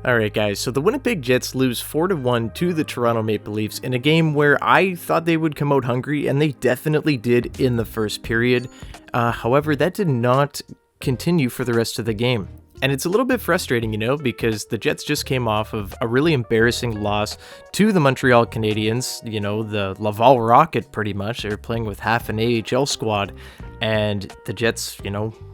Alright guys, so the Winnipeg Jets lose 4-1 to the Toronto Maple Leafs in a game where I thought they would come out hungry, and they definitely did in the first period. However, that did not continue for the rest of the game. And it's a little bit frustrating, because the Jets just came off of a really embarrassing loss to the Montreal Canadiens, the Laval Rocket pretty much. They were playing with half an AHL squad, and the Jets,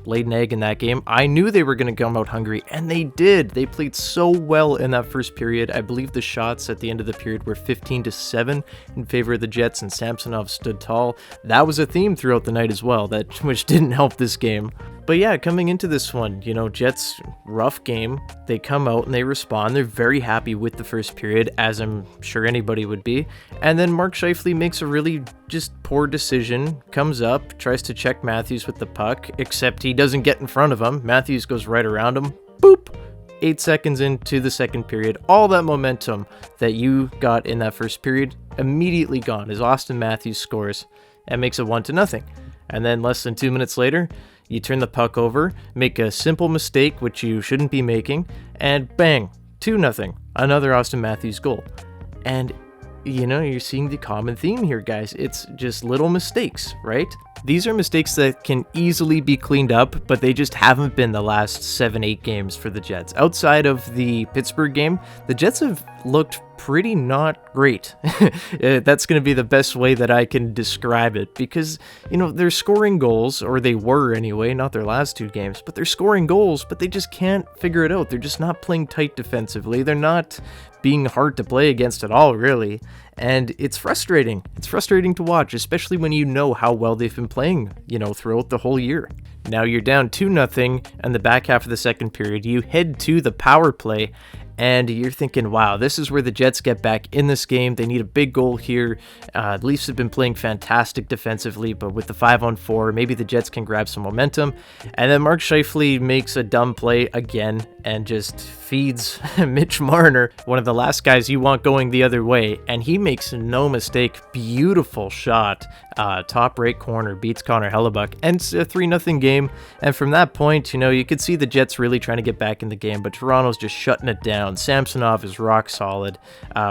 laid an egg in that game. I knew they were going to come out hungry, and they did. They played so well in that first period. I believe the shots at the end of the period were 15-7 in favor of the Jets, and Samsonov stood tall. That was a theme throughout the night as well, which didn't help this game. But yeah, coming into this one, Jets, rough game. They come out and they respond. They're very happy with the first period, as I'm sure anybody would be. And then Mark Scheifele makes a really just poor decision, comes up, tries to check Matthews with the puck, except he doesn't get in front of him. Matthews goes right around him. Boop! 8 seconds into the second period, all that momentum that you got in that first period immediately gone as Austin Matthews scores and makes it 1-0. And then less than 2 minutes later, you turn the puck over, make a simple mistake, which you shouldn't be making, and bang, 2-0, another Austin Matthews goal. And, you're seeing the common theme here, guys. It's just little mistakes, right? These are mistakes that can easily be cleaned up, but they just haven't been the last 7-8 games for the Jets. Outside of the Pittsburgh game, the Jets have looked pretty not great. That's going to be the best way that I can describe it, because, they're scoring goals, or they were anyway, not their last 2 games, but they're scoring goals, but they just can't figure it out. They're just not playing tight defensively. They're not being hard to play against at all, really. And it's frustrating. It's frustrating to watch, especially when you know how well they've been playing, throughout the whole year. Now you're down 2-0 in the back half of the second period. You head to the power play, and you're thinking, wow, this is where the Jets get back in this game. They need a big goal here. The Leafs have been playing fantastic defensively, but with the 5-on-4, maybe the Jets can grab some momentum. And then Mark Scheifele makes a dumb play again and just feeds Mitch Marner, one of the last guys you want going the other way, and he makes no mistake. Beautiful shot. Top right corner, beats Connor Hellebuck, and it's a 3-0 game. And from that point, you could see the Jets really trying to get back in the game, but Toronto's just shutting it down. Samsonov is rock solid.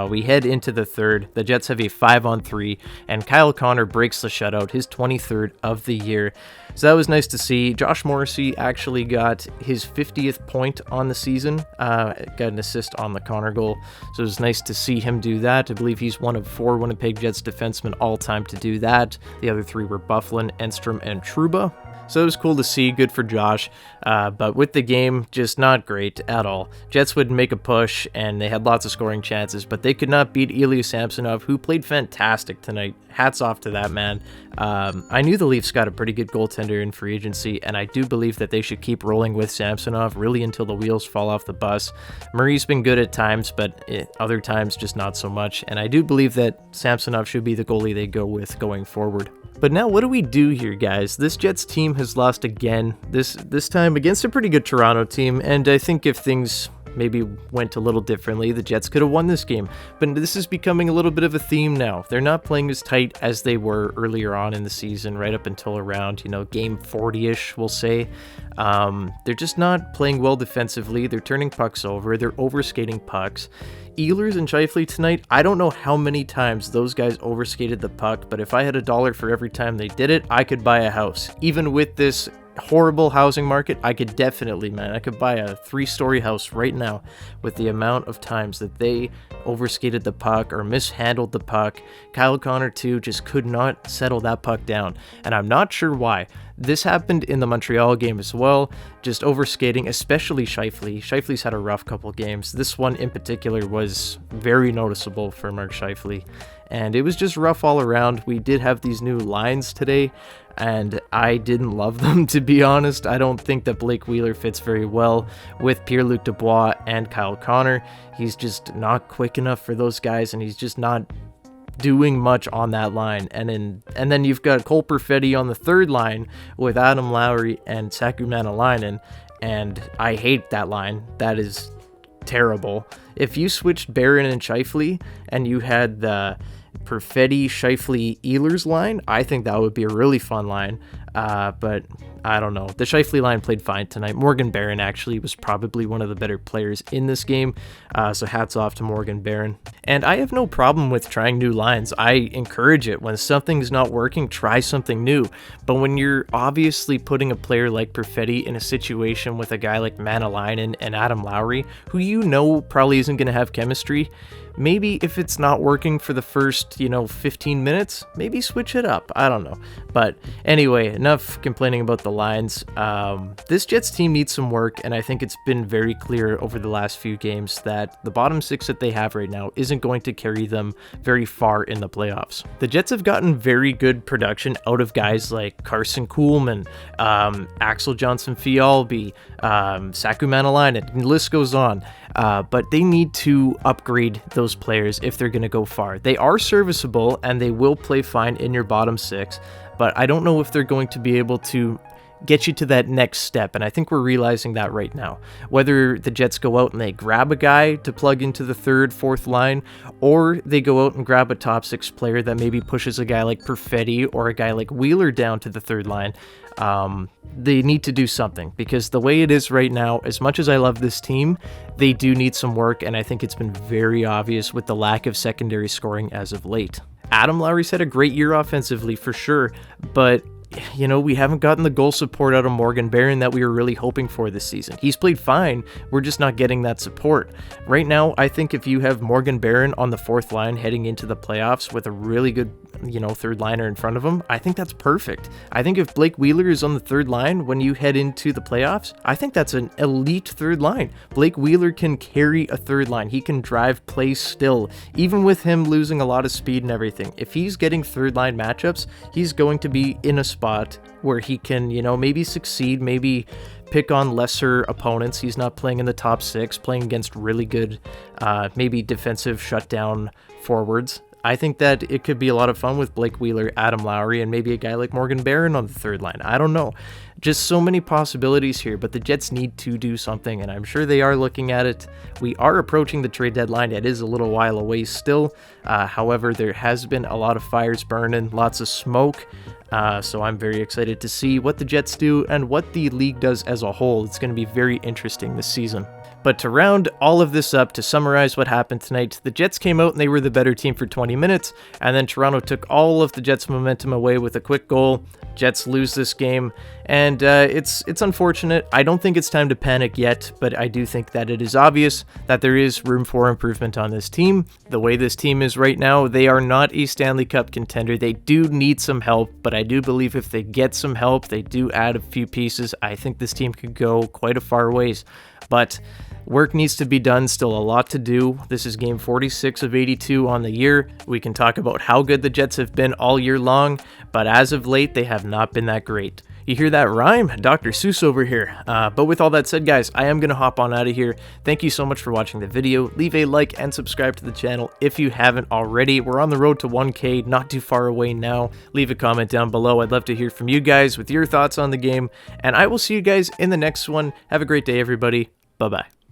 We head into the third. The Jets have a 5-on-3, and Kyle Connor breaks the shutout, his 23rd of the year. So that was nice to see. Josh Morrissey actually got his 50th point on the season, got an assist on the Connor goal. So it was nice to see him do that. I believe he's one of 4 Winnipeg Jets defensemen all time to do that. The other 3 were Bufflin, Enstrom, and Trouba. So it was cool to see, good for Josh, but with the game, just not great at all. Jets would make a push, and they had lots of scoring chances, but they could not beat Ilya Samsonov, who played fantastic tonight. Hats off to that man. I knew the Leafs got a pretty good goaltender in free agency, and I do believe that they should keep rolling with Samsonov, really until the wheels fall off the bus. Murray's been good at times, but other times just not so much, and I do believe that Samsonov should be the goalie they go with going forward. But now what do we do here, guys? This Jets team has lost again, this time against a pretty good Toronto team, and I think if things maybe went a little differently, the Jets could have won this game. But this is becoming a little bit of a theme now. They're not playing as tight as they were earlier on in the season, right up until around, game 40-ish, we'll say. They're just not playing well defensively. They're turning pucks over. They're overskating pucks. Ehlers and Scheifele tonight, I don't know how many times those guys overskated the puck, but if I had $1 for every time they did it, I could buy a house. Even with this horrible housing market, I could buy a 3-story house right now with the amount of times that they overskated the puck or mishandled the puck. Kyle Connor too just could not settle that puck down, and I'm not sure why. This happened in the Montreal game as well, just overskating, especially Scheifele. Scheifele's had a rough couple games. This one in particular was very noticeable for Mark Scheifele, and it was just rough all around. We did have these new lines today, and I didn't love them, to be honest. I don't think that Blake Wheeler fits very well with Pierre-Luc Dubois and Kyle Connor. He's just not quick enough for those guys, and he's just not doing much on that line. And then you've got Cole Perfetti on the third line with Adam Lowry and Saku Manalainen, and I hate that line. That is terrible. If you switched Barron and Scheifele and you had the Perfetti, Scheifele, Ehlers line, I think that would be a really fun line. but I don't know. The Scheifele line played fine tonight. Morgan Barron actually was probably one of the better players in this game, so hats off to Morgan Barron. And I have no problem with trying new lines. I encourage it. When something's not working, try something new. But when you're obviously putting a player like Perfetti in a situation with a guy like Manalainen and Adam Lowry, who you know probably isn't going to have chemistry, maybe if it's not working for the first, 15 minutes, maybe switch it up. I don't know. But anyway, enough complaining about the lines. This Jets team needs some work, and I think it's been very clear over the last few games that the bottom six that they have right now isn't going to carry them very far in the playoffs. The Jets have gotten very good production out of guys like Carson Kuhlman, Axel Johnson-Fialbi, Saku Manalainen, and the list goes on. But they need to upgrade those players if they're going to go far. They are serviceable and they will play fine in your bottom six, but I don't know if they're going to be able to get you to that next step, and I think we're realizing that right now. Whether the Jets go out and they grab a guy to plug into the third, fourth line, or they go out and grab a top six player that maybe pushes a guy like Perfetti or a guy like Wheeler down to the third line, they need to do something, because the way it is right now, as much as I love this team, they do need some work, and I think it's been very obvious with the lack of secondary scoring as of late. Adam Lowry's had a great year offensively for sure, but we haven't gotten the goal support out of Morgan Barron that we were really hoping for this season. He's played fine, we're just not getting that support. Right now, I think if you have Morgan Barron on the fourth line heading into the playoffs with a really good, third liner in front of him, I think that's perfect. I think if Blake Wheeler is on the third line when you head into the playoffs, I think that's an elite third line. Blake Wheeler can carry a third line. He can drive plays still, even with him losing a lot of speed and everything. If he's getting third line matchups, he's going to be in a spot where he can, maybe succeed, maybe pick on lesser opponents. He's not playing in the top six, playing against really good, maybe defensive shutdown forwards. I think that it could be a lot of fun with Blake Wheeler, Adam Lowry, and maybe a guy like Morgan Barron on the third line. I don't know. Just so many possibilities here, but the Jets need to do something, and I'm sure they are looking at it. We are approaching the trade deadline. It is a little while away still. However, there has been a lot of fires burning, lots of smoke. So I'm very excited to see what the Jets do and what the league does as a whole. It's going to be very interesting this season. But to round all of this up, to summarize what happened tonight, the Jets came out and they were the better team for 20 minutes, and then Toronto took all of the Jets' momentum away with a quick goal. Jets lose this game, and it's unfortunate. I don't think it's time to panic yet, but I do think that it is obvious that there is room for improvement on this team. The way this team is right now, they are not a Stanley Cup contender. They do need some help, but I do believe if they get some help, they do add a few pieces, I think this team could go quite a far ways. But work needs to be done, still a lot to do. This is game 46 of 82 on the year. We can talk about how good the Jets have been all year long, but as of late, they have not been that great. You hear that rhyme? Dr. Seuss over here. But with all that said, guys, I am going to hop on out of here. Thank you so much for watching the video. Leave a like and subscribe to the channel if you haven't already. We're on the road to 1K, not too far away now. Leave a comment down below. I'd love to hear from you guys with your thoughts on the game, and I will see you guys in the next one. Have a great day, everybody. Bye-bye.